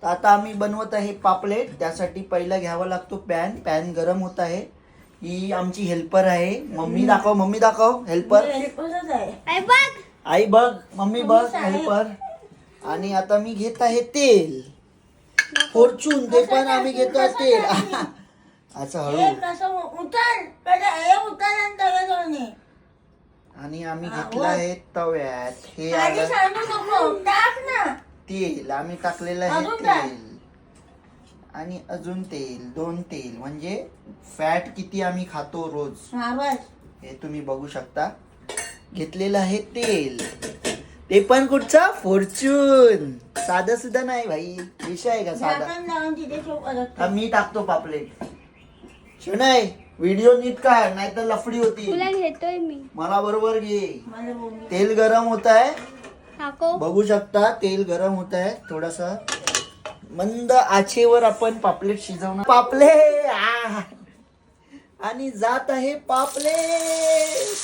तर आता आम्ही बनवत आहे पापलेट. त्यासाठी पहिला घ्यावा लागतो पॅन गरम होत आहे. ही आमची हेल्पर आहे. मम्मी दाखव हेल्पर. आई बघ, मम्मी बघ हेल्पर. आणि आता मी घेत आहे तेल फॉर्च्यून. ते पण आम्ही घेतो तेल. असं हळू. आणि आम्ही घेतलं आहे तव्यात हे तेल. आम्ही टाकलेलं आहे तेल आणि अजून तेल, 2 तेल. म्हणजे फॅट किती आम्ही खातो रोज हे तुम्ही बघू शकता. घेतलेलं आहे तेल. ते पण कुठचा फॉर्च्यून. साधा सुद्धा नाही भाई. विषय आहे का साधा. मी टाकतो पापलेट. शनाय व्हिडिओ नीट काढ नाहीतर लफडी होती. घेतोय मी. मला बरोबर घे. तेल गरम होत आहे. बघू शकता तेल गरम होत आहे. थोडासा मंद आचेवर आपण पापलेट शिजवणार. पापलेट आणि जात आहे पापलेट.